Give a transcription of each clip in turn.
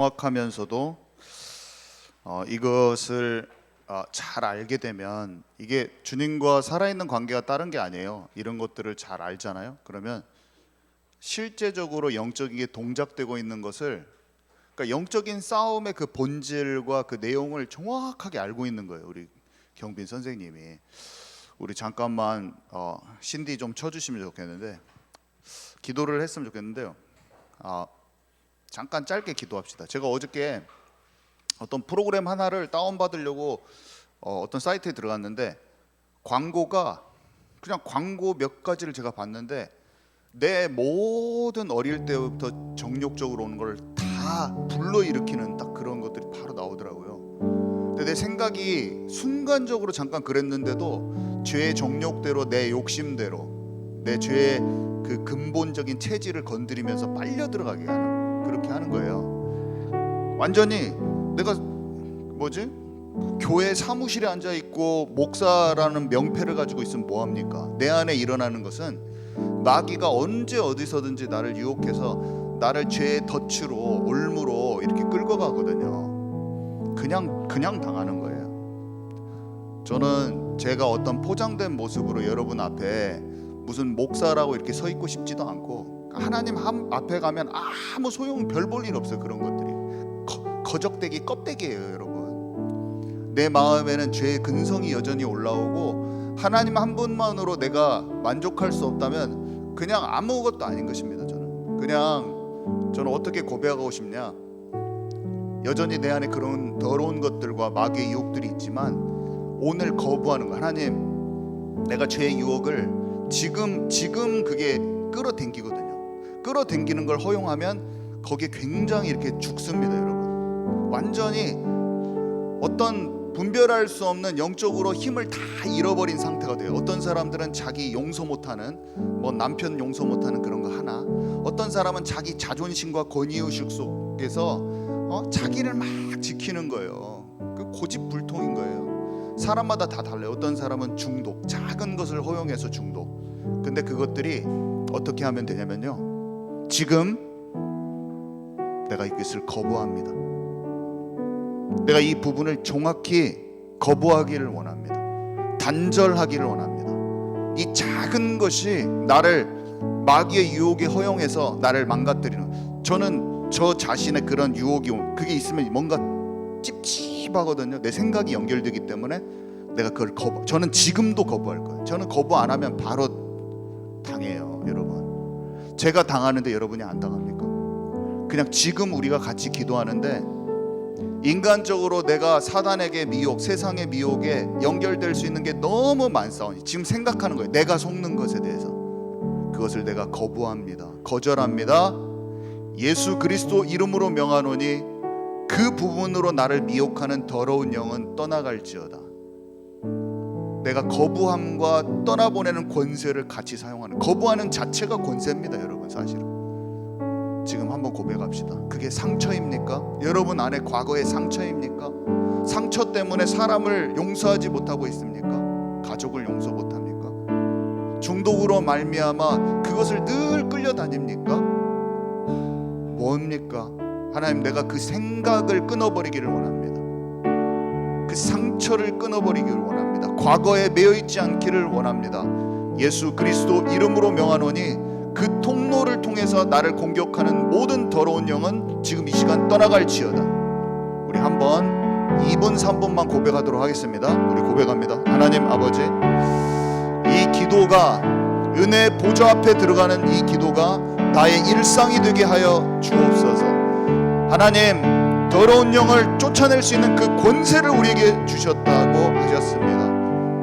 정확하면서도 이것을 잘 알게 되면 이게 주님과 살아있는 관계가 다른 게 아니에요. 이런 것들을 잘 알잖아요. 그러면 실제적으로 영적이게 동작되고 있는 것을, 그러니까 영적인 싸움의 그 본질과 그 내용을 정확하게 알고 있는 거예요. 우리 경빈 선생님이. 우리 잠깐만 신디 좀 쳐주시면 좋겠는데, 기도를 했으면 좋겠는데요. 잠깐 짧게 기도합시다. 제가 어저께 어떤 프로그램 하나를 다운받으려고 어떤 사이트에 들어갔는데, 광고가 그냥 광고 몇 가지를 제가 봤는데 내 모든 어릴 때부터 정욕적으로 오는 걸 다 불러일으키는 딱 그런 것들이 바로 나오더라고요. 근데 내 생각이 순간적으로 잠깐 그랬는데도 죄의 정욕대로, 내 욕심대로, 내 죄의 그 근본적인 체질을 건드리면서 빨려 들어가게 하는, 그렇게 하는 거예요. 완전히 내가 교회 사무실에 앉아 있고 목사라는 명패를 가지고 있으면 뭐 합니까? 내 안에 일어나는 것은 마귀가 언제 어디서든지 나를 유혹해서 나를 죄의 덫으로, 올무로 이렇게 끌고 가거든요. 그냥 당하는 거예요. 저는 제가 어떤 포장된 모습으로 여러분 앞에 무슨 목사라고 이렇게 서 있고 싶지도 않고, 하나님 앞에 가면 아무 소용, 별 볼 일 없어요. 그런 것들이 거적대기 껍데기예요. 여러분, 내 마음에는 죄의 근성이 여전히 올라오고 하나님 한 분만으로 내가 만족할 수 없다면 그냥 아무것도 아닌 것입니다. 저는 어떻게 고백하고 싶냐, 여전히 내 안에 그런 더러운 것들과 마귀의 유혹들이 있지만 오늘 거부하는 거. 하나님, 내가 죄의 유혹을 지금 그게 끌어당기거든요. 끌어당기는 걸 허용하면 거기에 굉장히 이렇게 죽습니다. 여러분, 완전히 어떤 분별할 수 없는 영적으로 힘을 다 잃어버린 상태가 돼요. 어떤 사람들은 자기 용서 못하는, 남편 용서 못하는 그런 거 하나, 어떤 사람은 자기 자존심과 권위의식 속에서 자기를 막 지키는 거예요. 그 고집불통인 거예요. 사람마다 다 달라요. 어떤 사람은 중독, 작은 것을 허용해서 중독. 근데 그것들이 어떻게 하면 되냐면요, 지금 내가 이것을 거부합니다. 내가 이 부분을 정확히 거부하기를 원합니다. 단절하기를 원합니다. 이 작은 것이 나를 마귀의 유혹에 허용해서 나를 망가뜨리는, 저는 저 자신의 그런 유혹이 그게 있으면 뭔가 찝찝하거든요. 내 생각이 연결되기 때문에 내가 그걸 저는 지금도 거부할 거예요. 저는 거부 안 하면 바로 당해요. 여러분, 제가 당하는데 여러분이 안 당합니까? 그냥 지금 우리가 같이 기도하는데, 인간적으로 내가 사단에게 미혹, 세상의 미혹에 연결될 수 있는 게 너무 많사오니 지금 생각하는 거예요. 내가 속는 것에 대해서. 그것을 내가 거부합니다. 거절합니다. 예수 그리스도 이름으로 명하노니 그 부분으로 나를 미혹하는 더러운 영은 떠나갈지어다. 내가 거부함과 떠나보내는 권세를 같이 사용하는, 거부하는 자체가 권세입니다. 여러분, 사실은 지금 한번 고백합시다. 그게 상처입니까? 여러분 안에 과거의 상처입니까? 상처 때문에 사람을 용서하지 못하고 있습니까? 가족을 용서 못합니까? 중독으로 말미암아 그것을 늘 끌려다닙니까? 뭡니까? 하나님, 내가 그 생각을 끊어버리기를 원합니다. 그 상처를 끊어버리기를 원합니다. 과거에 매여있지 않기를 원합니다. 예수 그리스도 이름으로 명하노니 그 통로를 통해서 나를 공격하는 모든 더러운 영은 지금 이 시간 떠나갈지어다. 우리 한번 2분 3분만 고백하도록 하겠습니다. 우리 고백합니다. 하나님 아버지, 이 기도가, 은혜 보좌 앞에 들어가는 이 기도가 나의 일상이 되게 하여 주옵소서. 하나님, 더러운 영을 쫓아낼 수 있는 그 권세를 우리에게 주셨다고 하셨습니다.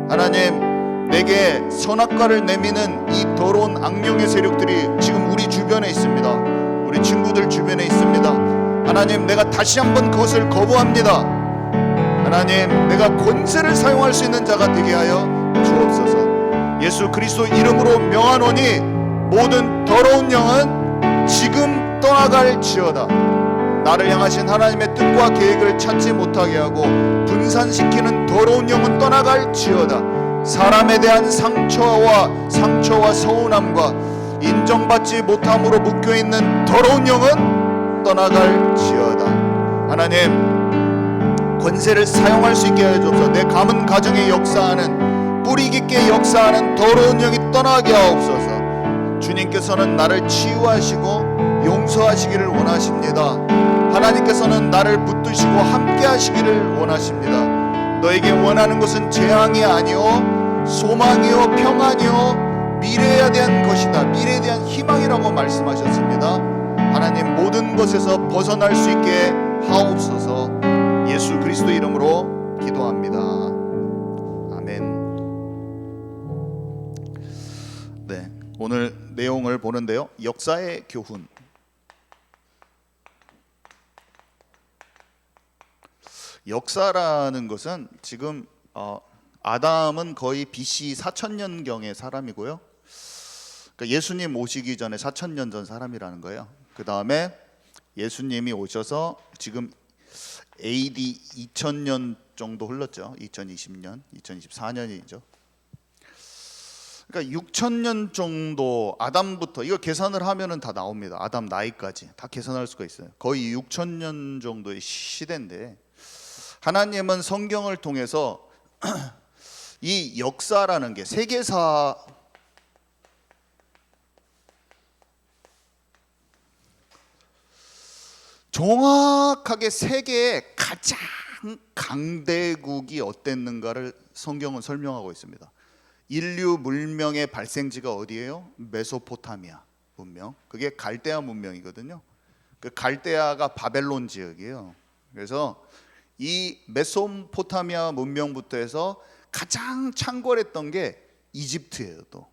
하나님, 내게 선악과를 내미는 이 더러운 악령의 세력들이 지금 우리 주변에 있습니다. 우리 친구들 주변에 있습니다. 하나님, 내가 다시 한번 그것을 거부합니다. 하나님, 내가 권세를 사용할 수 있는 자가 되게 하여 주옵소서. 예수 그리스도 이름으로 명하노니 모든 더러운 영은 지금 떠나갈지어다. 나를 향하신 하나님의 뜻과 계획을 찾지 못하게 하고 분산시키는 더러운 영은 떠나갈지어다. 사람에 대한 상처와 서운함과 인정받지 못함으로 묶여있는 더러운 영은 떠나갈지어다. 하나님, 권세를 사용할 수 있게 하옵소서. 내 가문 가정에 역사하는, 뿌리 깊게 역사하는 더러운 영이 떠나게 하옵소서. 주님께서는 나를 치유하시고 용서하시기를 원하십니다. 하나님께서는 나를 붙드시고 함께 하시기를 원하십니다. 너에게 원하는 것은 재앙이 아니요 소망이요 평안이요 미래에 대한 것이다. 미래에 대한 희망이라고 말씀하셨습니다. 하나님, 모든 것에서 벗어날 수 있게 하옵소서. 예수 그리스도 이름으로 기도합니다. 아멘. 네, 오늘 내용을 보는데요, 역사의 교훈. 역사라는 것은 지금 아담은 거의 BC 4000년경의 사람이고요. 그러니까 예수님 오시기 전에 4000년 전 사람이라는 거예요. 그 다음에 예수님이 오셔서 지금 AD 2000년 정도 흘렀죠. 2020년, 2024년이죠. 그러니까 6000년 정도, 아담부터 이거 계산을 하면은 다 나옵니다. 아담 나이까지 다 계산할 수가 있어요. 거의 6000년 정도의 시대인데, 하나님은 성경을 통해서 이 역사라는 게 세계사, 정확하게 세계의 가장 강대국이 어땠는가를 성경은 설명하고 있습니다. 인류 문명의 발생지가 어디예요? 메소포타미아 문명. 그게 갈대아 문명이거든요. 그 갈대아가 바벨론 지역이에요. 그래서 이 메소포타미아 문명부터 해서 가장 창궐했던 게 이집트예요. 또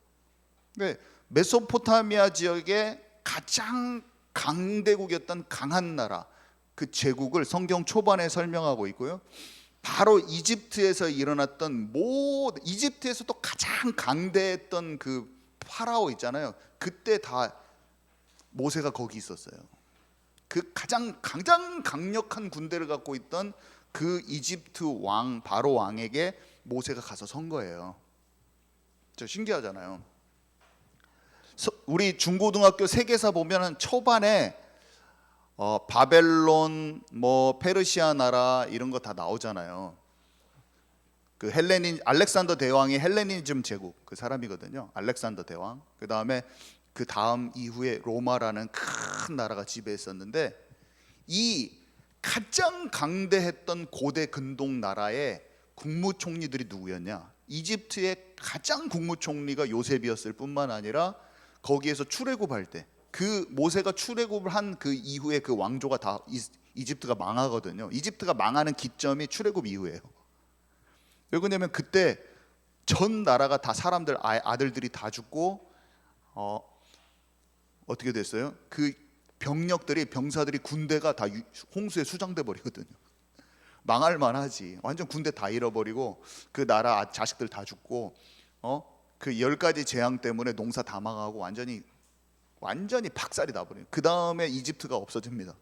메소포타미아 지역의 가장 강대국이었던 강한 나라, 그 제국을 성경 초반에 설명하고 있고요. 바로 이집트에서 일어났던 이집트에서도 가장 강대했던 그 파라오 있잖아요. 그때 다 모세가 거기 있었어요. 그 가장 강력한 군대를 갖고 있던 그 이집트 왕, 바로 왕에게 모세가 가서 선 거예요. 저 신기하잖아요. 우리 중고등학교 세계사 보면은 초반에 바벨론, 페르시아 나라 이런 거 다 나오잖아요. 그 알렉산더 대왕이 헬레니즘 제국 그 사람이거든요. 알렉산더 대왕. 그 다음에 그 다음 이후에 로마라는 큰 나라가 지배했었는데, 이 가장 강대했던 고대 근동 나라의 국무총리들이 누구였냐? 이집트의 가장 국무총리가 요셉이었을 뿐만 아니라 거기에서 출애굽할 때, 그 모세가 출애굽을 한 그 이후에 그 왕조가 다 이집트가 망하거든요. 이집트가 망하는 기점이 출애굽 이후예요. 왜 그러냐면 그때 전 나라가 다 사람들, 아들들이 다 죽고 어떻게 됐어요? 그 병사들이 군대가 다 홍수에 수장돼 버리거든요. 망할 만하지. 완전 군대 다 잃어버리고 그 나라 자식들 다 죽고 그 10가지 재앙 때문에 농사 다 망하고 완전히 박살이 나버려요. 그 다음에 이집트가 없어집니다.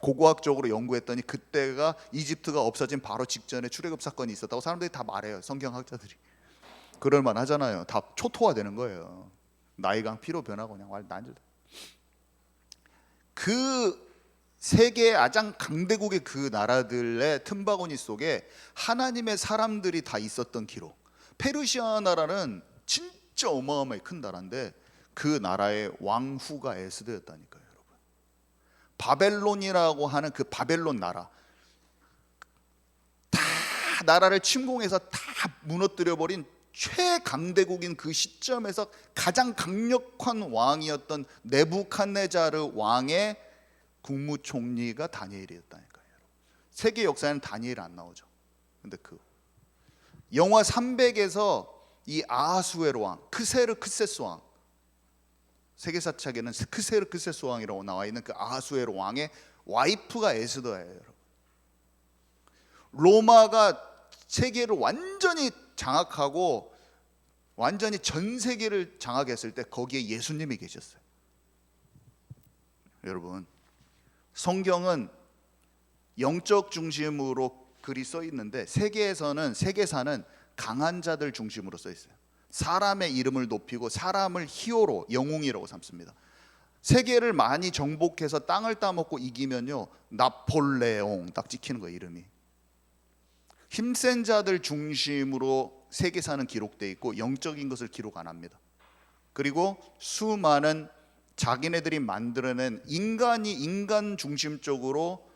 고고학적으로 연구했더니 그때가 이집트가 없어진 바로 직전에 출애굽 사건이 있었다고 사람들이 다 말해요. 성경학자들이. 그럴만 하잖아요. 다 초토화되는 거예요. 나이강 피로 변하고 그냥 난리. 그 세계의 가장 강대국의 그 나라들의 틈바구니 속에 하나님의 사람들이 다 있었던 기록. 페르시아 나라는 진짜 어마어마하게 큰 나라인데 그 나라의 왕후가 에스더였다니까요, 여러분. 바벨론이라고 하는 그 바벨론 나라, 다 나라를 침공해서 다 무너뜨려 버린 최강대국인 그 시점에서 가장 강력한 왕이었던 네부칸네자르 왕의 국무총리가 다니엘이었다니까요. 세계 역사에는 다니엘 안 나오죠. 근데 그 영화 300에서 이 아하수에로 왕, 크세르크세스 왕, 세계사책에는 크세르크세스 왕이라고 나와 있는 그 아하수에로 왕의 와이프가 에스더예요, 여러분. 로마가 세계를 완전히 장악하고 완전히 전 세계를 장악했을 때 거기에 예수님이 계셨어요. 여러분, 성경은 영적 중심으로 글이 써 있는데 세계사는 강한 자들 중심으로 써 있어요. 사람의 이름을 높이고 사람을 히어로, 영웅이라고 삼습니다. 세계를 많이 정복해서 땅을 따먹고 이기면요, 나폴레옹 딱 찍히는 거예요, 이름이. 힘센 자들 중심으로 세계사는 기록되어 있고 영적인 것을 기록 안 합니다. 그리고 수많은 자기네들이 만들어낸 인간 중심적으로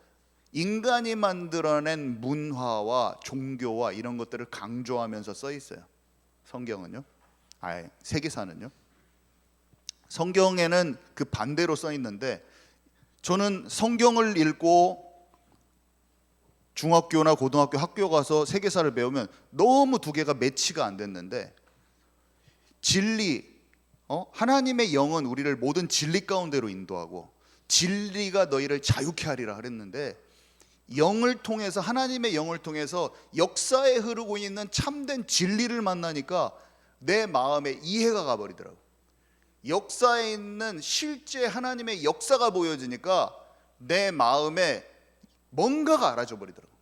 인간이 만들어낸 문화와 종교와 이런 것들을 강조하면서 써 있어요. 성경은요, 세계사는요. 성경에는 그 반대로 써 있는데, 저는 성경을 읽고 중학교나 고등학교 학교 가서 세계사를 배우면 너무 두 개가 매치가 안 됐는데, 진리, 하나님의 영은 우리를 모든 진리 가운데로 인도하고 진리가 너희를 자유케 하리라 그랬는데, 영을 통해서, 하나님의 영을 통해서 역사에 흐르고 있는 참된 진리를 만나니까 내 마음에 이해가 가버리더라고. 역사에 있는 실제 하나님의 역사가 보여지니까 내 마음에 뭔가가 알아져 버리더라고.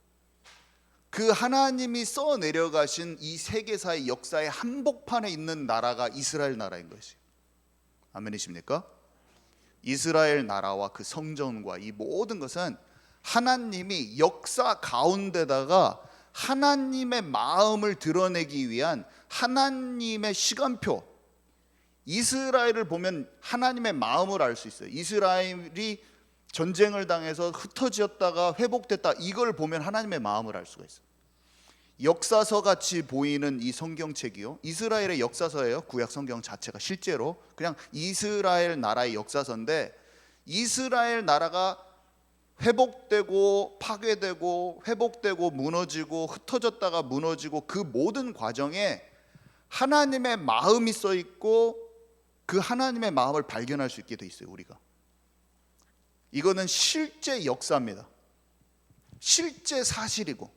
그 하나님이 써 내려가신 이 세계사의 역사의 한복판에 있는 나라가 이스라엘 나라인 것이. 아멘이십니까? 이스라엘 나라와 그 성전과 이 모든 것은 하나님이 역사 가운데다가 하나님의 마음을 드러내기 위한 하나님의 시간표. 이스라엘을 보면 하나님의 마음을 알 수 있어요. 이스라엘이 전쟁을 당해서 흩어졌다가 회복됐다, 이걸 보면 하나님의 마음을 알 수가 있어요. 역사서 같이 보이는 이 성경책이요, 이스라엘의 역사서예요. 구약 성경 자체가 실제로 그냥 이스라엘 나라의 역사서인데, 이스라엘 나라가 회복되고 파괴되고 회복되고 무너지고 흩어졌다가 무너지고 그 모든 과정에 하나님의 마음이 써 있고 그 하나님의 마음을 발견할 수 있게 돼 있어요. 우리가 이거는 실제 역사입니다. 실제 사실이고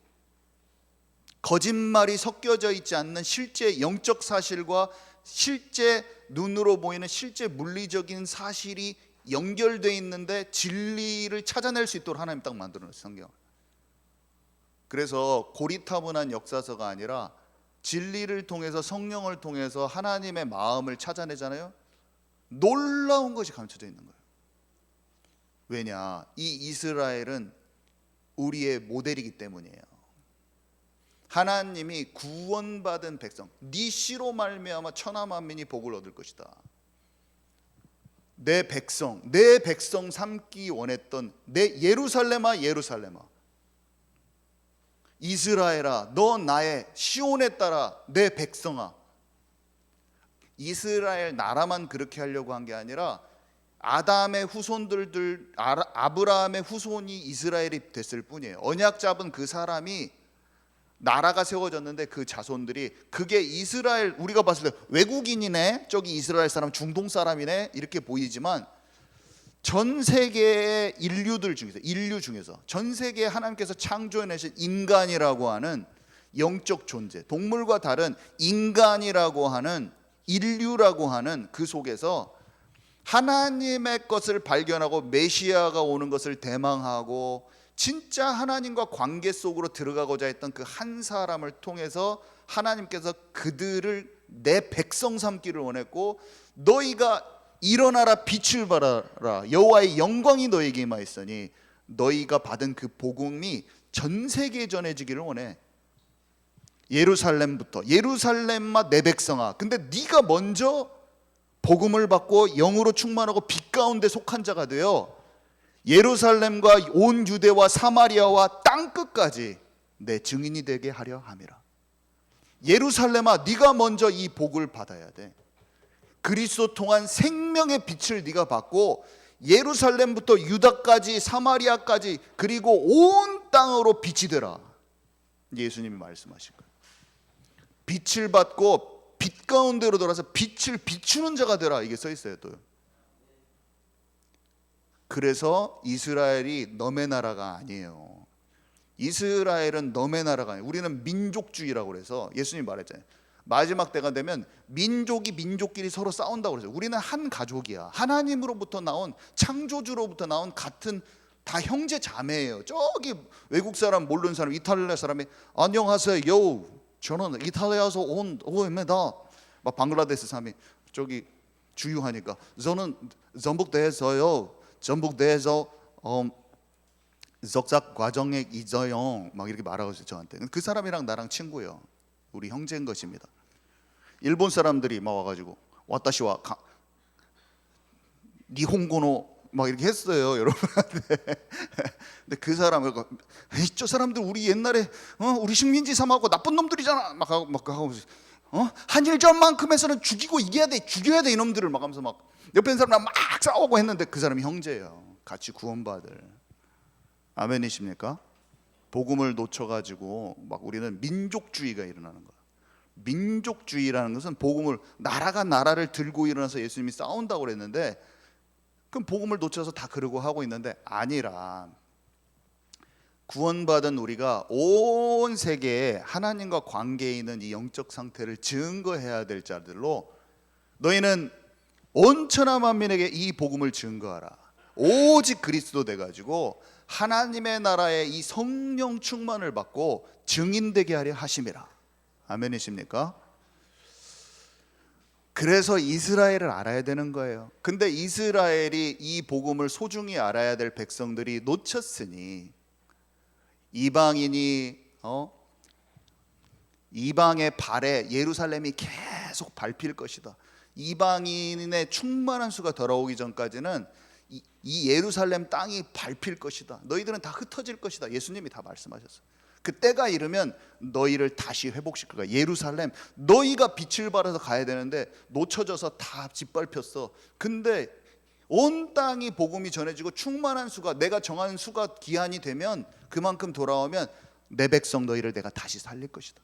거짓말이 섞여져 있지 않는 실제 영적 사실과 실제 눈으로 보이는 실제 물리적인 사실이 연결되어 있는데 진리를 찾아낼 수 있도록 하나님 딱 만들어놨어요, 성경. 그래서 고리타분한 역사서가 아니라 진리를 통해서, 성령을 통해서 하나님의 마음을 찾아내잖아요. 놀라운 것이 감춰져 있는 거예요. 왜냐? 이 이스라엘은 우리의 모델이기 때문이에요. 하나님이 구원받은 백성, 네 씨로 말미암아 천하 만민이 복을 얻을 것이다. 내 백성 삼기 원했던 내 예루살렘아, 예루살렘아, 이스라엘아, 너 나의 시온에 따라 내 백성아. 이스라엘 나라만 그렇게 하려고 한 게 아니라 아담의 후손들, 아브라함의 후손이 이스라엘이 됐을 뿐이에요. 언약 잡은 그 사람이 나라가 세워졌는데 그 자손들이, 그게 이스라엘, 우리가 봤을 때 외국인이네, 저기 이스라엘 사람, 중동 사람이네 이렇게 보이지만 전 세계의 인류 중에서 전 세계에 하나님께서 창조해내신 인간이라고 하는 영적 존재, 동물과 다른 인간이라고 하는 인류라고 하는 그 속에서 하나님의 것을 발견하고 메시아가 오는 것을 대망하고 진짜 하나님과 관계 속으로 들어가고자 했던 그 한 사람을 통해서 하나님께서 그들을 내 백성 삼기를 원했고, 너희가 일어나라 빛을 발하라, 여호와의 영광이 너희에게 임하였으니 너희가 받은 그 복음이 전 세계에 전해지기를 원해. 예루살렘아 내 백성아. 근데 네가 먼저 복음을 받고 영으로 충만하고 빛 가운데 속한 자가 되어 예루살렘과 온 유대와 사마리아와 땅 끝까지 내 증인이 되게 하려 함이라. 예루살렘아, 네가 먼저 이 복을 받아야 돼. 그리스도 통한 생명의 빛을 네가 받고 예루살렘부터 유다까지 사마리아까지 그리고 온 땅으로 빛이 되라. 예수님이 말씀하신 거예요. 빛을 받고 빛 가운데로 돌아서 빛을 비추는 자가 되라, 이게 써 있어요. 또 그래서 이스라엘이 너의 나라가 아니에요. 이스라엘은 너의 나라가 아니에요. 우리는 민족주의라고 그래서 예수님이 말했잖아요. 마지막 때가 되면 민족이 민족끼리 서로 싸운다고 그러죠. 우리는 한 가족이야. 하나님으로부터 나온, 창조주로부터 나온 같은 다 형제 자매예요. 저기 외국 사람 모르는 사람, 이탈리아 사람이 안녕하세요, 저는 이탈리아에서 온 오입니다. 막 방글라데시 사람이 저기 주유하니까 저는 전북대에서요. 전북대에서 석사 과정에 있어요. 막 이렇게 말하고 있어요 저한테. 그 사람이랑 나랑 친구예요. 우리 형제인 것입니다. 일본 사람들이 막 와가지고 와타시와 니혼고노 막 이렇게 했어요 여러분한테. 근데 그 사람을 저 사람들 우리 옛날에 우리 식민지 삼하고 나쁜 놈들이잖아 막 하고 한일전만큼에서는 죽이고 이겨야 돼, 죽여야 돼 이놈들을 막 하면서 막 옆에 있는 사람랑 막 싸우고 했는데 그 사람이 형제예요. 같이 구원받을. 아멘이십니까? 복음을 놓쳐가지고 막 우리는 민족주의가 일어나는 거야. 민족주의라는 것은 복음을, 나라가 나라를 들고 일어나서 예수님이 싸운다고 그랬는데, 그럼 복음을 놓쳐서 다 그러고 하고 있는데 아니라, 구원받은 우리가 온 세계에 하나님과 관계에 있는 이 영적 상태를 증거해야 될 자들로, 너희는 온 천하 만민에게 이 복음을 증거하라. 오직 그리스도 돼가지고 하나님의 나라의 이 성령 충만을 받고 증인되게 하려 하심이라. 아멘이십니까? 그래서 이스라엘을 알아야 되는 거예요. 근데 이스라엘이 이 복음을 소중히 알아야 될 백성들이 놓쳤으니, 이방인이 이방의 발에 예루살렘이 계속 밟힐 것이다. 이방인의 충만한 수가 돌아오기 전까지는 이 예루살렘 땅이 밟힐 것이다. 너희들은 다 흩어질 것이다. 예수님이 다 말씀하셨어요. 그 때가 이르면 너희를 다시 회복시킬 거야. 예루살렘, 너희가 빛을 발해서 가야 되는데 놓쳐져서 다 짓밟혔어. 근데 온 땅이 복음이 전해지고 충만한 수가, 내가 정한 수가 기한이 되면, 그만큼 돌아오면 내 백성 너희를 내가 다시 살릴 것이다.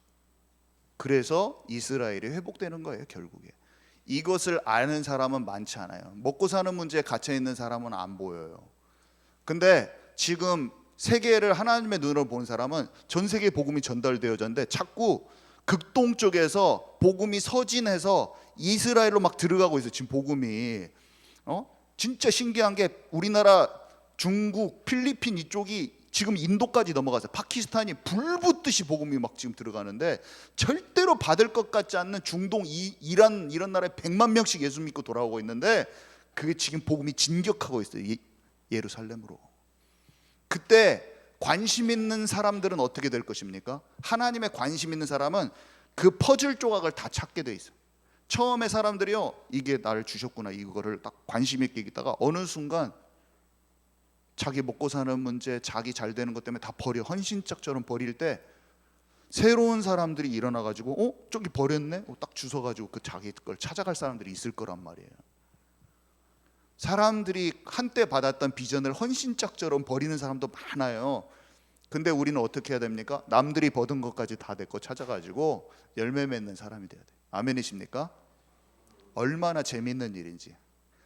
그래서 이스라엘이 회복되는 거예요 결국에. 이것을 아는 사람은 많지 않아요. 먹고 사는 문제에 갇혀 있는 사람은 안 보여요. 근데 지금 세계를 하나님의 눈으로 보는 사람은 전 세계에 복음이 전달되어졌는데 자꾸 극동 쪽에서 복음이 서진해서 이스라엘로 막 들어가고 있어요. 지금 복음이 진짜 신기한 게, 우리나라, 중국, 필리핀 이쪽이 지금 인도까지 넘어가서 파키스탄이 불붙듯이 복음이 막 지금 들어가는데, 절대로 받을 것 같지 않는 중동, 이란 이런 나라에 100만 명씩 예수 믿고 돌아오고 있는데, 그게 지금 복음이 진격하고 있어요. 예루살렘으로. 그때 관심 있는 사람들은 어떻게 될 것입니까? 하나님의 관심 있는 사람은 그 퍼즐 조각을 다 찾게 돼 있어요. 처음에 사람들이요, 이게 나를 주셨구나, 이거를 딱 관심 있게 있다가 어느 순간 자기 먹고 사는 문제, 자기 잘 되는 것 때문에 다 버려, 헌신짝처럼 버릴 때 새로운 사람들이 일어나가지고 저기 버렸네? 딱 주워가지고 그 자기 걸 찾아갈 사람들이 있을 거란 말이에요. 사람들이 한때 받았던 비전을 헌신짝처럼 버리는 사람도 많아요. 근데 우리는 어떻게 해야 됩니까? 남들이 버든 것까지 다 내 거 찾아가지고 열매 맺는 사람이 돼야 돼요. 아멘이십니까? 얼마나 재밌는 일인지.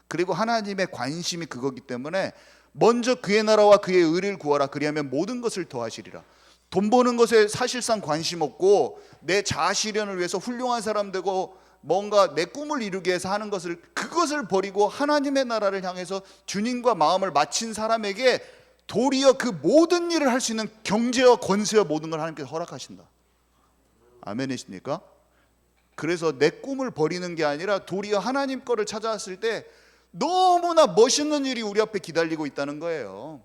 그리고 하나님의 관심이 그거기 때문에 먼저 그의 나라와 그의 의를 구하라. 그리하면 모든 것을 더하시리라. 돈 버는 것에 사실상 관심 없고 내 자아 실현을 위해서 훌륭한 사람 되고 뭔가 내 꿈을 이루기 위해서 하는 것을, 그것을 버리고 하나님의 나라를 향해서 주님과 마음을 맞춘 사람에게 도리어 그 모든 일을 할 수 있는 경제와 권세와 모든 걸 하나님께서 허락하신다. 아멘이십니까? 그래서 내 꿈을 버리는 게 아니라 도리어 하나님 거를 찾아왔을 때 너무나 멋있는 일이 우리 앞에 기다리고 있다는 거예요.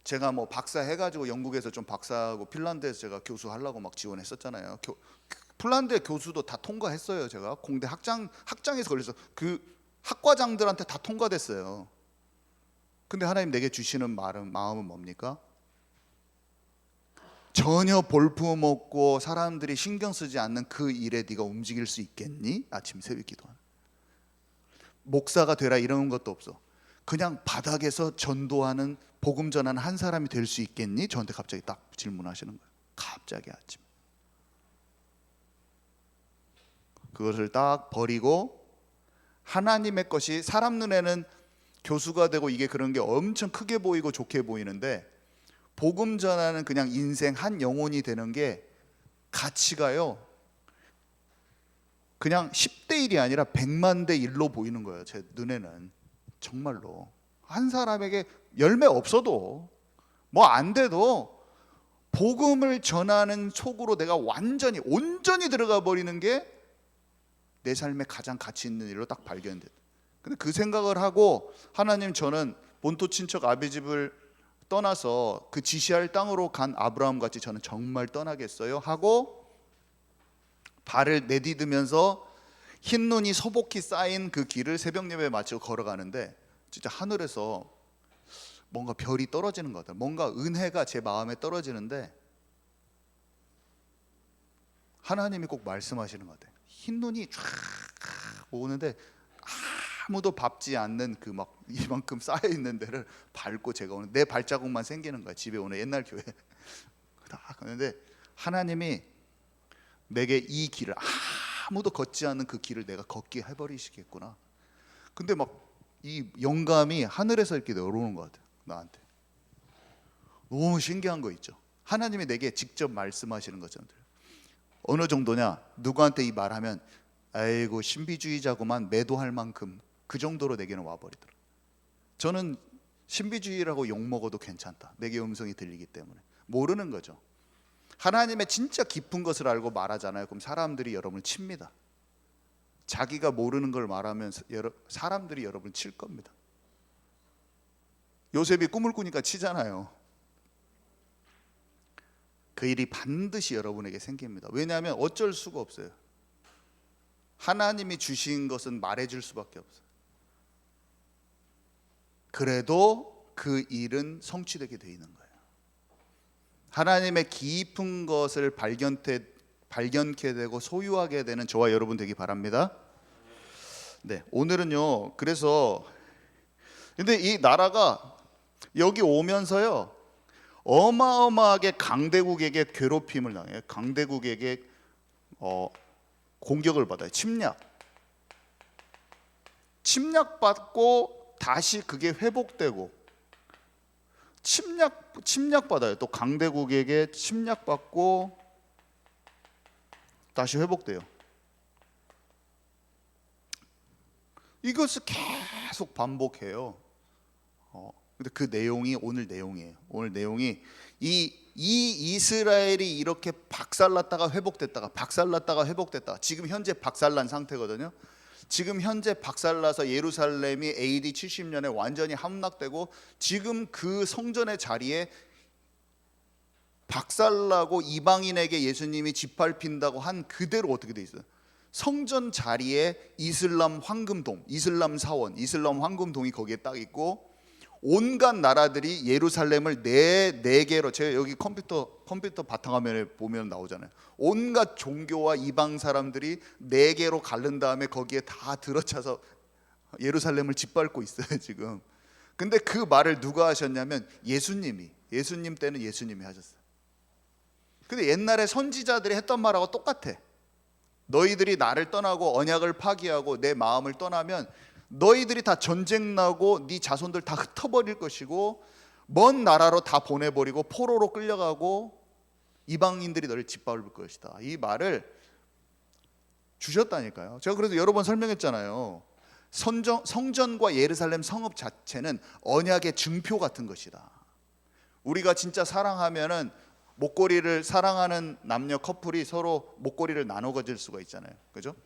제가 뭐 박사 해가지고 영국에서 좀 박사하고 핀란드에서 제가 교수하려고 막 지원했었잖아요. 핀란드 교수도 다 통과했어요. 제가 공대 학장에서 걸려서 그 학과장들한테 다 통과됐어요. 근데 하나님 내게 주시는 마음은 뭡니까? 전혀 볼품 없고 사람들이 신경 쓰지 않는 그 일에 네가 움직일 수 있겠니? 아침 새벽 기도하는. 목사가 되라 이런 것도 없어. 그냥 바닥에서 전도하는, 복음 전하는 한 사람이 될 수 있겠니? 저한테 갑자기 딱 질문하시는 거예요. 갑자기 아침. 그것을 딱 버리고 하나님의 것이, 사람 눈에는 교수가 되고 이게 그런 게 엄청 크게 보이고 좋게 보이는데, 복음 전하는 그냥 인생 한 영혼이 되는 게 가치가요, 그냥 10대 1이 아니라 100만 대 1로 보이는 거예요. 제 눈에는. 정말로 한 사람에게 열매 없어도 뭐 안 돼도 복음을 전하는 속으로 내가 온전히 들어가 버리는 게 내 삶에 가장 가치 있는 일로 딱 발견됐다. 근데 그 생각을 하고 하나님, 저는 본토 친척 아비 집을 떠나서 그 지시할 땅으로 간 아브라함 같이 저는 정말 떠나겠어요 하고 발을 내디디면서 흰 눈이 소복히 쌓인 그 길을 새벽 예배에 마치고 걸어가는데 진짜 하늘에서 뭔가 별이 떨어지는 것 같아요. 뭔가 은혜가 제 마음에 떨어지는데 하나님이 꼭 말씀하시는 것 같아요. 흰 눈이 쫙 오는데 아무도 밟지 않는 그 막 이만큼 쌓여 있는 데를 밟고 제가 오는, 내 발자국만 생기는 거야. 집에 오는 옛날 교회 딱 가는데 하나님이 내게 이 길을, 아무도 걷지 않는 그 길을 내가 걷게 해버리시겠구나. 근데 막 이 영감이 하늘에서 이렇게 내려오는 것 같아요. 나한테 너무 신기한 거 있죠. 하나님이 내게 직접 말씀하시는 것처럼 들려요. 어느 정도냐, 누구한테 이 말하면 아이고 신비주의자구만 매도할 만큼 그 정도로 내게는 와버리더라. 저는 신비주의라고 욕먹어도 괜찮다, 내게 음성이 들리기 때문에. 모르는 거죠. 하나님의 진짜 깊은 것을 알고 말하잖아요. 그럼 사람들이 여러분을 칩니다. 자기가 모르는 걸 말하면 사람들이 여러분을 칠 겁니다. 요셉이 꿈을 꾸니까 치잖아요. 그 일이 반드시 여러분에게 생깁니다. 왜냐하면 어쩔 수가 없어요. 하나님이 주신 것은 말해줄 수밖에 없어요. 그래도 그 일은 성취되게 돼 있는 거예요. 하나님의 깊은 것을 발견케 되고 소유하게 되는 저와 여러분 되기 바랍니다. 네, 오늘은요. 그래서 근데 이 나라가 여기 오면서요 어마어마하게 강대국에게 괴롭힘을 당해요. 강대국에게 공격을 받아요. 침략받고 다시 그게 회복되고 침략받아요. 또 강대국에게 침략받고 다시 회복돼요. 이것을 계속 반복해요. 근데 그 내용이 오늘 내용이에요. 오늘 내용이 이 이스라엘이 이렇게 박살났다가 회복됐다가 박살났다가 회복됐다가 지금 현재 박살난 상태거든요. 지금 현재 박살나서 예루살렘이 AD 70년에 완전히 함락되고 지금 그 성전의 자리에 박살나고 이방인에게 예수님이 짓밟힌다고 한 그대로 어떻게 돼 있어요? 성전 자리에 이슬람 황금동, 이슬람 사원, 이슬람 황금동이 거기에 딱 있고 온갖 나라들이 예루살렘을 네 개로, 제가 여기 컴퓨터 바탕화면에 보면 나오잖아요. 온갖 종교와 이방 사람들이 네 개로 가른 다음에 거기에 다 들어차서 예루살렘을 짓밟고 있어요 지금. 근데 그 말을 누가 하셨냐면 예수님 때는 예수님이 하셨어요. 근데 옛날에 선지자들이 했던 말하고 똑같아. 너희들이 나를 떠나고 언약을 파기하고 내 마음을 떠나면 너희들이 다 전쟁 나고 네 자손들 다 흩어버릴 것이고 먼 나라로 다 보내버리고 포로로 끌려가고 이방인들이 너를 짓밟을 것이다. 이 말을 주셨다니까요. 제가 그래서 여러 번 설명했잖아요. 성전과 예루살렘 성읍 자체는 언약의 증표 같은 것이다. 우리가 진짜 사랑하면은 목걸이를, 사랑하는 남녀 커플이 서로 목걸이를 나눠 가질 수가 있잖아요. 그죠?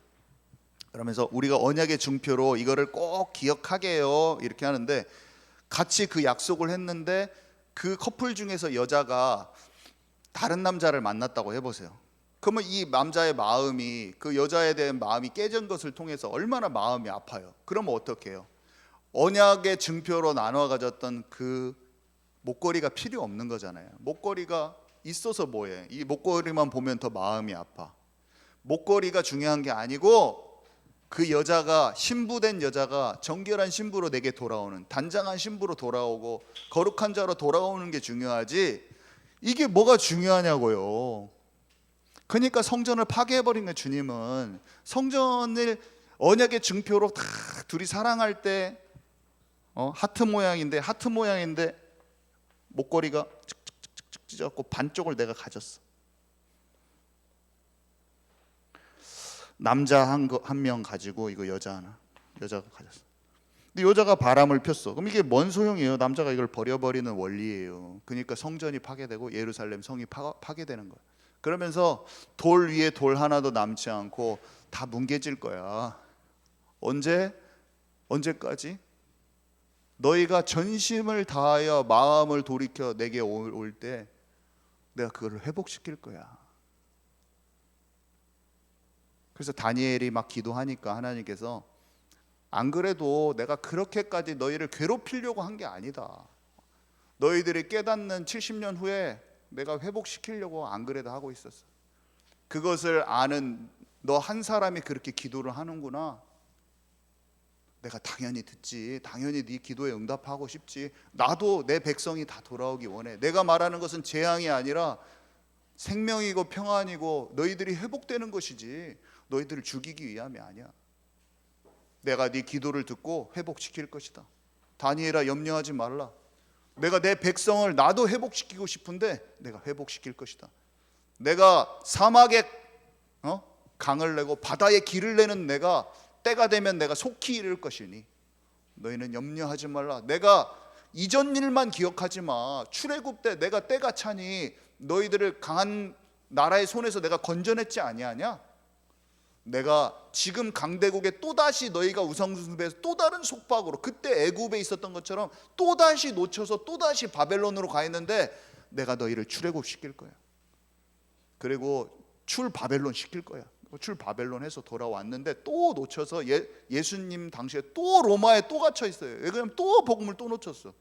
그러면서 우리가 언약의 증표로 이거를 꼭 기억하게 해요 이렇게 하는데, 같이 그 약속을 했는데 그 커플 중에서 여자가 다른 남자를 만났다고 해보세요. 그러면 이 남자의 마음이, 그 여자에 대한 마음이 깨진 것을 통해서 얼마나 마음이 아파요. 그러면 어떻게 해요? 언약의 증표로 나눠 가졌던 그 목걸이가 필요 없는 거잖아요. 목걸이가 있어서 뭐해? 이 목걸이만 보면 더 마음이 아파. 목걸이가 중요한 게 아니고 그 여자가, 신부된 여자가 정결한 신부로 내게 돌아오는, 단장한 신부로 돌아오고 거룩한 자로 돌아오는 게 중요하지, 이게 뭐가 중요하냐고요. 그러니까 성전을 파괴해버린 거예요. 주님은 성전을 언약의 증표로 다 둘이 사랑할 때 하트 모양인데 목걸이가 찢어갖고 반쪽을 내가 가졌어. 남자 한 명 가지고 이거 여자가 가졌어. 근데 여자가 바람을 폈어. 그럼 이게 뭔 소용이에요? 남자가 이걸 버려버리는 원리예요. 그러니까 성전이 파괴되고 예루살렘 성이 파괴되는 거예요. 그러면서 돌 위에 돌 하나도 남지 않고 다 뭉개질 거야. 언제까지? 너희가 전심을 다하여 마음을 돌이켜 내게 올 때 내가 그거를 회복시킬 거야. 그래서 다니엘이 막 기도하니까 하나님께서 안 그래도 내가 그렇게까지 너희를 괴롭히려고 한 게 아니다. 너희들이 깨닫는 70년 후에 내가 회복시키려고 안 그래도 하고 있었어. 그것을 아는 너 한 사람이 그렇게 기도를 하는구나. 내가 당연히 듣지. 당연히 네 기도에 응답하고 싶지. 나도 내 백성이 다 돌아오기 원해. 내가 말하는 것은 재앙이 아니라 생명이고 평안이고 너희들이 회복되는 것이지 너희들을 죽이기 위함이 아니야. 내가 네 기도를 듣고 회복시킬 것이다. 다니엘아, 염려하지 말라. 내가 내 백성을 나도 회복시키고 싶은데 내가 회복시킬 것이다. 내가 사막에 강을 내고 바다에 길을 내는 내가 때가 되면 내가 속히 이룰 것이니 너희는 염려하지 말라. 내가 이전 일만 기억하지 마. 출애굽 때 내가 때가 차니 너희들을 강한 나라의 손에서 내가 건져냈지 아니하냐? 내가 지금 강대국에 또다시 너희가 우상숭배해서 또 다른 속박으로 그때 애굽에 있었던 것처럼 또다시 놓쳐서 또다시 바벨론으로 가 있는데 내가 너희를 출애굽시킬 거야. 그리고 출바벨론 시킬 거야. 출바벨론에서 돌아왔는데 또 놓쳐서 예수님 당시에 또 로마에 또 갇혀 있어요. 왜냐하면 또 복음을 또 놓쳤어.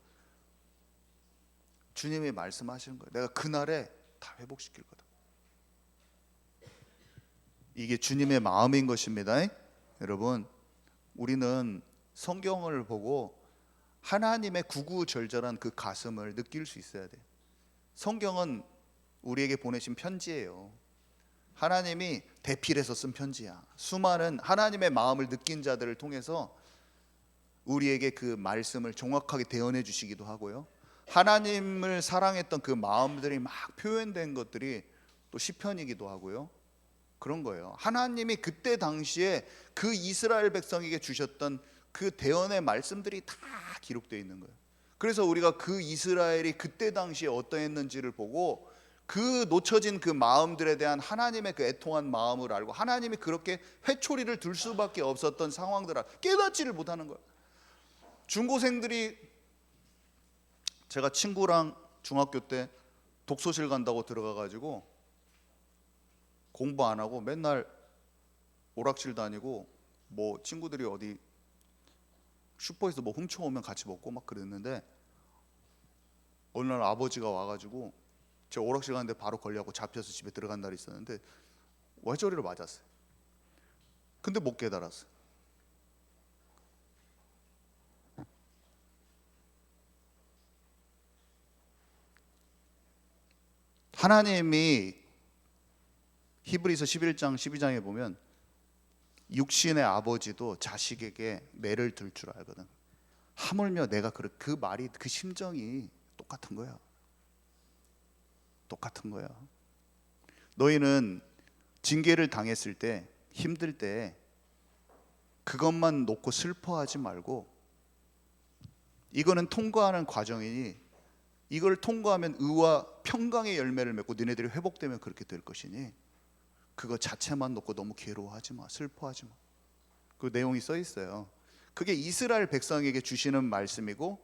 주님이 말씀하시는 거예요. 내가 그날에 다 회복시킬 거다. 이게 주님의 마음인 것입니다. 여러분, 우리는 성경을 보고 하나님의 구구절절한 그 가슴을 느낄 수 있어야 돼요. 성경은 우리에게 보내신 편지예요. 하나님이 대필해서 쓴 편지야. 수많은 하나님의 마음을 느낀 자들을 통해서 우리에게 그 말씀을 정확하게 대언해 주시기도 하고요. 하나님을 사랑했던 그 마음들이 막 표현된 것들이 또 시편이기도 하고요. 그런 거예요. 하나님이 그때 당시에 그 이스라엘 백성에게 주셨던 그 대언의 말씀들이 다 기록되어 있는 거예요. 그래서 우리가 그 이스라엘이 그때 당시에 어떠했는지를 보고 그 놓쳐진 그 마음들에 대한 하나님의 그 애통한 마음을 알고 하나님이 그렇게 회초리를 둘 수밖에 없었던 상황들을 깨닫지를 못하는 거예요. 중고생들이, 제가 친구랑 중학교 때 독서실 간다고 들어가가지고 공부 안 하고 맨날 오락실 다니고 뭐 친구들이 어디 슈퍼에서 뭐 훔쳐오면 같이 먹고 막 그랬는데 어느 날 아버지가 와가지고 제 오락실 갔는데 바로 걸려갖고 잡혀서 집에 들어간 날이 있었는데 외저리로 맞았어요. 근데 못 깨달았어요. 하나님이 히브리서 11장 12장에 보면 육신의 아버지도 자식에게 매를 들 줄 알거든. 하물며 내가 그 말이 그 심정이 똑같은 거야. 똑같은 거야. 너희는 징계를 당했을 때 힘들 때 그것만 놓고 슬퍼하지 말고 이거는 통과하는 과정이니 이걸 통과하면 의와 평강의 열매를 맺고 너네들이 회복되면 그렇게 될 것이니 그거 자체만 놓고 너무 괴로워하지 마. 슬퍼하지 마. 그 내용이 써 있어요. 그게 이스라엘 백성에게 주시는 말씀이고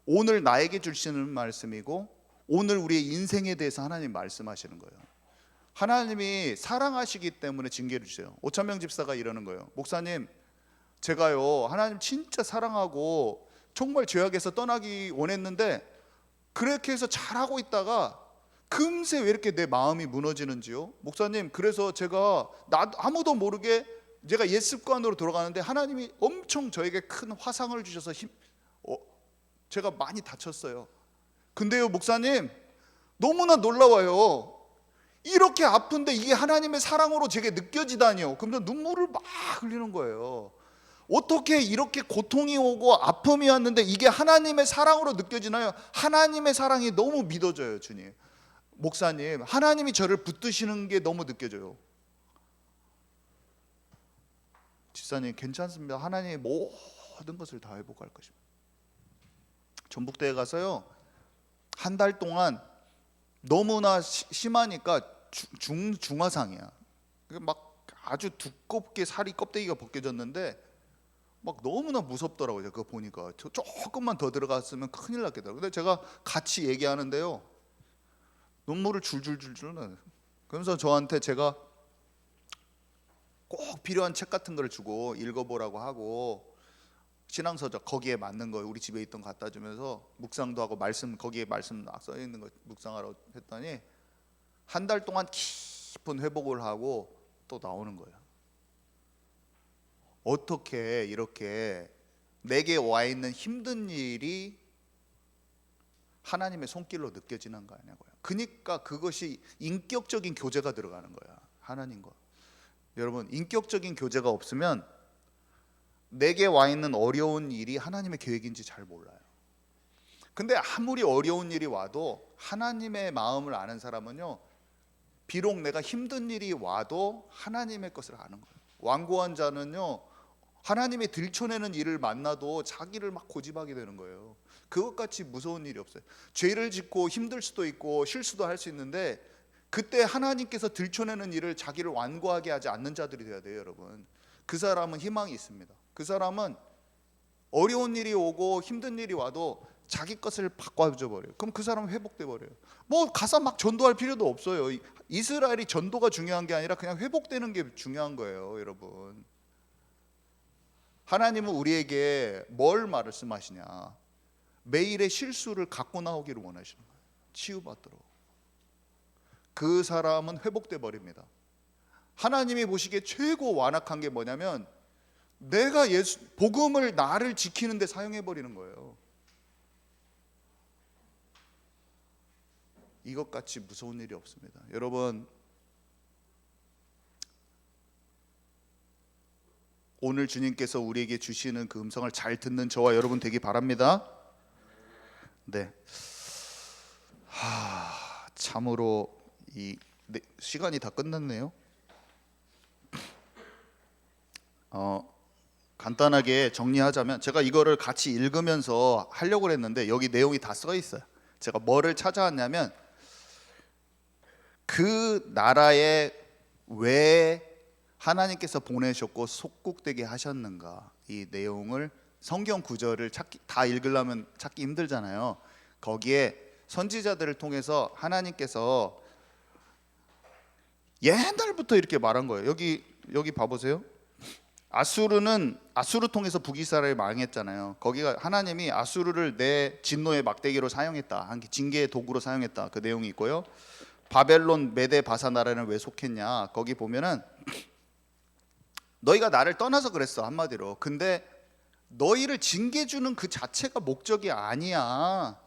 오늘 나에게 주시는 말씀이고 오늘 우리의 인생에 대해서 하나님 말씀하시는 거예요. 하나님이 사랑하시기 때문에 징계를 주세요. 오찬명 집사가 이러는 거예요. 목사님, 제가요 하나님 진짜 사랑하고 정말 죄악에서 떠나기 원했는데 그렇게 해서 잘하고 있다가 금세 왜 이렇게 내 마음이 무너지는지요? 목사님, 그래서 제가 아무도 모르게 제가 옛 습관으로 돌아가는데 하나님이 엄청 저에게 큰 화상을 주셔서 제가 많이 다쳤어요. 근데요 목사님, 너무나 놀라워요. 이렇게 아픈데 이게 하나님의 사랑으로 제게 느껴지다니요. 그러면서 눈물을 막 흘리는 거예요. 어떻게 이렇게 고통이 오고 아픔이 왔는데 이게 하나님의 사랑으로 느껴지나요? 하나님의 사랑이 너무 믿어져요. 주님, 목사님, 하나님이 저를 붙드시는 게 너무 느껴져요. 집사님, 괜찮습니다. 하나님이 모든 것을 다 회복할 것입니다. 전북대에 가서요 한 달 동안 너무나 심하니까 중화상이야. 막 아주 두껍게 살이 껍데기가 벗겨졌는데 막 너무나 무섭더라고요. 그거 보니까 조금만 더 들어갔으면 큰일 났겠더라고요. 근데 제가 같이 얘기하는데요, 눈물을 줄줄줄줄 나요. 그러면서 저한테 제가 꼭 필요한 책 같은 걸 주고 읽어보라고 하고, 신앙서적 거기에 맞는 거 우리 집에 있던 거 갖다 주면서 묵상도 하고 말씀 거기에 말씀 써 있는 거 묵상하라고 했더니 한 달 동안 깊은 회복을 하고 또 나오는 거예요. 어떻게 이렇게 내게 와 있는 힘든 일이 하나님의 손길로 느껴지는 거 아니냐고요. 그러니까 그것이 인격적인 교제가 들어가는 거야, 하나님과. 여러분, 인격적인 교제가 없으면 내게 와 있는 어려운 일이 하나님의 계획인지 잘 몰라요. 근데 아무리 어려운 일이 와도 하나님의 마음을 아는 사람은요, 비록 내가 힘든 일이 와도 하나님의 것을 아는 거예요. 완고한 자는요, 하나님의 들춰내는 일을 만나도 자기를 막 고집하게 되는 거예요. 그것같이 무서운 일이 없어요. 죄를 짓고 힘들 수도 있고 실수도 할 수 있는데, 그때 하나님께서 들춰내는 일을 자기를 완고하게 하지 않는 자들이 돼야 돼요, 여러분. 그 사람은 희망이 있습니다. 그 사람은 어려운 일이 오고 힘든 일이 와도 자기 것을 바꿔줘 버려요. 그럼 그 사람은 회복돼 버려요. 뭐 가서 막 전도할 필요도 없어요. 이스라엘이 전도가 중요한 게 아니라 그냥 회복되는 게 중요한 거예요, 여러분. 하나님은 우리에게 뭘 말씀하시냐? 매일의 실수를 갖고 나오기를 원하시는 거예요. 치유받도록. 그 사람은 회복돼 버립니다. 하나님이 보시기에 최고 완악한 게 뭐냐면, 내가 복음을 나를 지키는 데 사용해 버리는 거예요. 이것같이 무서운 일이 없습니다. 여러분, 오늘 주님께서 우리에게 주시는 그 음성을 잘 듣는 저와 여러분 되기 바랍니다. 네. 참으로 시간이 다 끝났네요. 간단하게 정리하자면, 제가 이거를 같이 읽으면서 하려고 했는데 여기 내용이 다 써 있어요. 제가 뭐를 찾아왔냐면, 그 나라에 왜 하나님께서 보내셨고 속국되게 하셨는가, 이 내용을, 성경 구절을 다 읽으려면 찾기 힘들잖아요. 거기에 선지자들을 통해서 하나님께서 옛날부터 이렇게 말한 거예요. 여기 봐보세요. 아수르 통해서 북이스라엘이 망했잖아요. 거기가 하나님이 아수르를 내 진노의 막대기로 사용했다, 징계의 도구로 사용했다, 그 내용이 있고요. 바벨론, 메데, 바사 나라는 왜 속했냐, 거기 보면은 너희가 나를 떠나서 그랬어, 한마디로. 근데 너희를 징계 주는 그 자체가 목적이 아니야.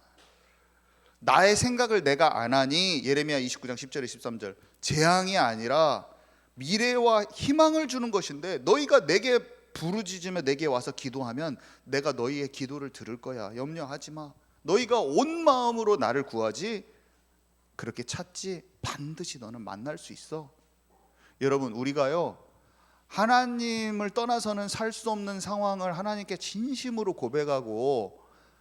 나의 생각을 내가 안 하니, 예레미야 29장 10절 13절, 재앙이 아니라 미래와 희망을 주는 것인데, 너희가 내게 부르짖으며 내게 와서 기도하면 내가 너희의 기도를 들을 거야. 염려하지 마. 너희가 온 마음으로 나를 구하지, 그렇게 찾지, 반드시 너는 만날 수 있어. 여러분, 우리가요, 하나님을 떠나서는 살 수 없는 상황을 하나님께 진심으로 고백하고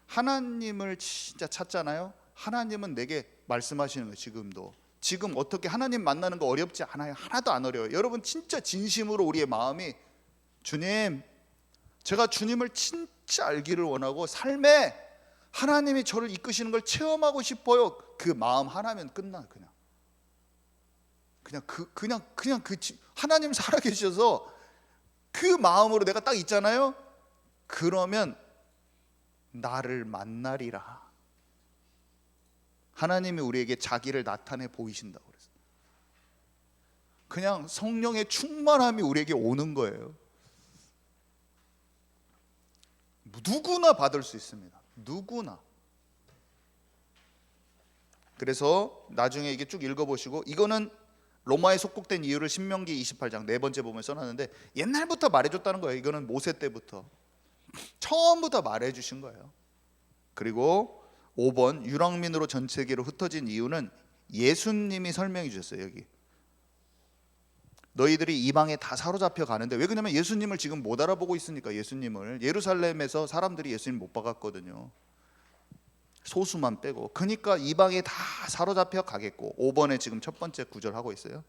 하나님을 진짜 찾잖아요. 하나님은 내게 말씀하시는 거예요. 지금 어떻게 하나님 만나는 거 어렵지 않아요. 하나도 안 어려워요. 여러분, 진짜 진심으로 우리의 마음이, 주님, 제가 주님을 진짜 알기를 원하고 삶에 하나님이 저를 이끄시는 걸 체험하고 싶어요. 그 마음 하나면 끝나. 그냥 하나님 살아계셔서 그 마음으로 내가 딱 있잖아요. 그러면 나를 만나리라. 하나님이 우리에게 자기를 나타내 보이신다고 그랬어요. 그냥 성령의 충만함이 우리에게 오는 거예요. 누구나 받을 수 있습니다. 누구나. 그래서 나중에 이게 쭉 읽어보시고, 이거는 로마에 속국된 이유를 신명기 28장 네 번째 부분에 써놨는데, 옛날부터 말해줬다는 거예요. 이거는 모세 때부터 처음부터 말해주신 거예요. 그리고 5번, 유랑민으로 전 세계로 흩어진 이유는 예수님이 설명해 주셨어요. 여기 너희들이 이방에 다 사로잡혀 가는데, 왜 그러냐면 예수님을 지금 못 알아보고 있으니까. 예수님을 예루살렘에서 사람들이 예수님 못 박았거든요. 소수만 빼고. 그러니까 이방에 다 사로잡혀 가겠고. 5번에 지금 첫 번째 구절 하고 있어요.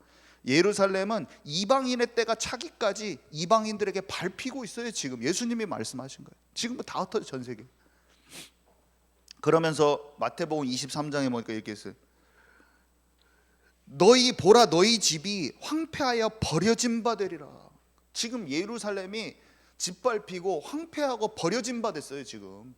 예루살렘은 이방인의 때가 차기까지 이방인들에게 밟히고 있어요. 지금 예수님이 말씀하신 거예요. 지금 다 흩어져 전 세계. 그러면서 마태복음 23장에 보니까 이렇게 했어요. 너희 보라, 너희 집이 황폐하여 버려진 바 되리라. 지금 예루살렘이 짓밟히고 황폐하고 버려진 바 됐어요. 지금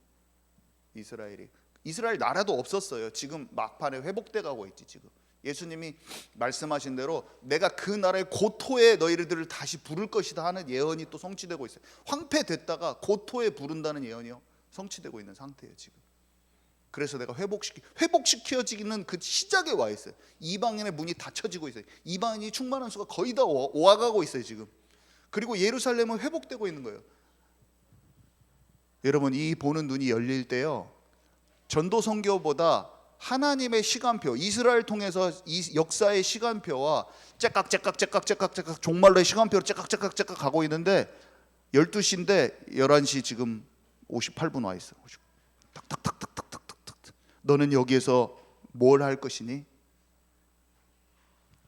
이스라엘 나라도 없었어요. 지금 막판에 회복돼 가고 있지. 지금 예수님이 말씀하신 대로 내가 그 나라의 고토에 너희들을 다시 부를 것이다 하는 예언이 또 성취되고 있어요. 황폐됐다가 고토에 부른다는 예언이요 성취되고 있는 상태예요. 지금 그래서 내가 회복시켜지는 그 시작에 와 있어요. 이방인의 문이 닫혀지고 있어요. 이방인이 충만한 수가 거의 다 와가고 있어요. 지금. 그리고 예루살렘은 회복되고 있는 거예요. 여러분, 이 보는 눈이 열릴 때요, 전도 선교보다 하나님의 시간표, 이스라엘 통해서 이 역사의 시간표와 째깍 종말로의 시간표로 째깍 가고 있는데 12시인데 11시 지금 58분 와 있어. 탁탁탁탁탁탁탁. 너는 여기에서 뭘 할 것이니?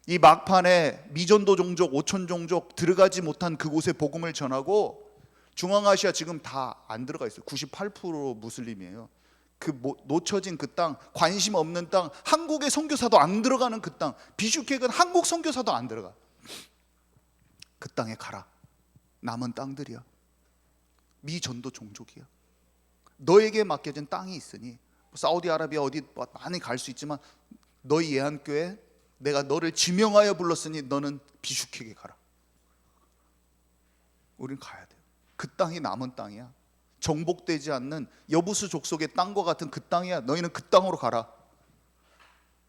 이 막판에 미전도 종족, 오촌 종족 들어가지 못한 그곳에 복음을 전하고, 중앙아시아 지금 다 안 들어가 있어요. 98% 무슬림이에요. 그 놓쳐진 그 땅, 관심 없는 땅, 한국의 선교사도 안 들어가는 그 땅, 비슈케크는 한국 선교사도 안 들어가. 그 땅에 가라. 남은 땅들이야. 미전도 종족이야. 너에게 맡겨진 땅이 있으니, 사우디아라비아 어디 많이 갈 수 있지만 너희 예한교회 내가 너를 지명하여 불렀으니 너는 비슈케크에 가라. 우린 가야 돼요. 그 땅이 남은 땅이야. 정복되지 않는 여부수 족속의 땅과 같은 그 땅이야. 너희는 그 땅으로 가라.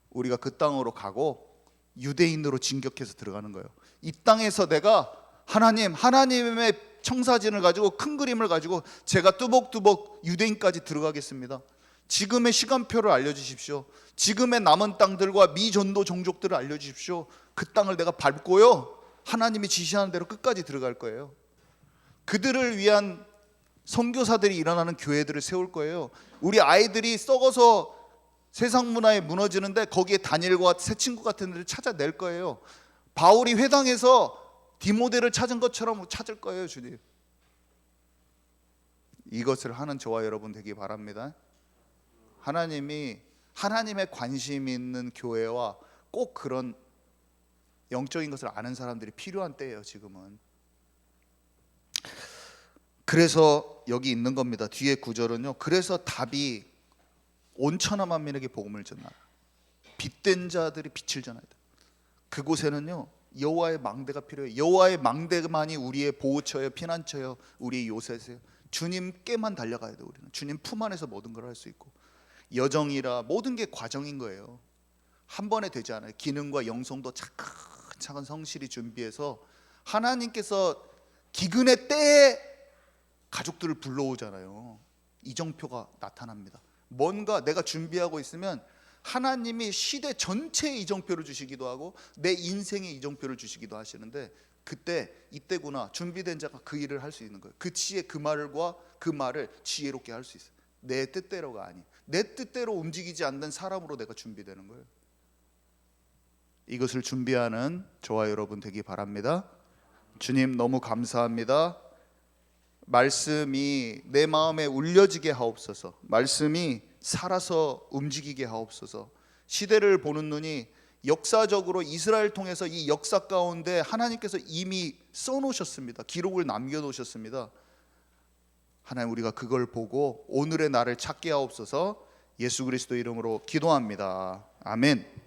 우리가 그 땅으로 가고 유대인으로 진격해서 들어가는 거예요. 이 땅에서 내가 하나님의 청사진을 가지고, 큰 그림을 가지고 제가 뚜벅뚜벅 유대인까지 들어가겠습니다. 지금의 시간표를 알려주십시오. 지금의 남은 땅들과 미전도 종족들을 알려주십시오. 그 땅을 내가 밟고요, 하나님이 지시하는 대로 끝까지 들어갈 거예요. 그들을 위한 선교사들이 일어나는 교회들을 세울 거예요. 우리 아이들이 썩어서 세상 문화에 무너지는데 거기에 다니엘과 새 친구 같은 애를 찾아낼 거예요. 바울이 회당에서 디모데를 찾은 것처럼 찾을 거예요. 주님, 이것을 하는 저와 여러분 되기 바랍니다. 하나님의 관심 있는 교회와 꼭 그런 영적인 것을 아는 사람들이 필요한 때예요. 지금은. 그래서 여기 있는 겁니다. 뒤에 구절은요, 그래서 답이 온천하 만민에게 복음을 전하라. 빛된 자들이 빛을 전하야 돼. 그곳에는요, 여호와의 망대가 필요해요. 여호와의 망대만이 우리의 보호처예요, 피난처예요, 우리의 요새세요. 주님께만 달려가야 돼요. 우리는 주님 품 안에서 모든 걸 할 수 있고, 여정이라 모든 게 과정인 거예요. 한 번에 되지 않아요. 기능과 영성도 차근차근 성실히 준비해서, 하나님께서 기근의 때에 가족들을 불러오잖아요. 이정표가 나타납니다. 뭔가 내가 준비하고 있으면 하나님이 시대 전체의 이정표를 주시기도 하고 내 인생의 이정표를 주시기도 하시는데, 그때 이때구나, 준비된 자가 그 일을 할 수 있는 거예요. 그 지혜, 그 말을 지혜롭게 할 수 있어요. 내 뜻대로가 아니, 내 뜻대로 움직이지 않는 사람으로 내가 준비되는 거예요. 이것을 준비하는 저와 여러분 되기 바랍니다. 주님, 너무 감사합니다. 말씀이 내 마음에 울려지게 하옵소서. 말씀이 살아서 움직이게 하옵소서. 시대를 보는 눈이 역사적으로 이스라엘 통해서 이 역사 가운데 하나님께서 이미 써놓으셨습니다. 기록을 남겨놓으셨습니다. 하나님, 우리가 그걸 보고 오늘의 나를 찾게 하옵소서. 예수 그리스도 이름으로 기도합니다. 아멘.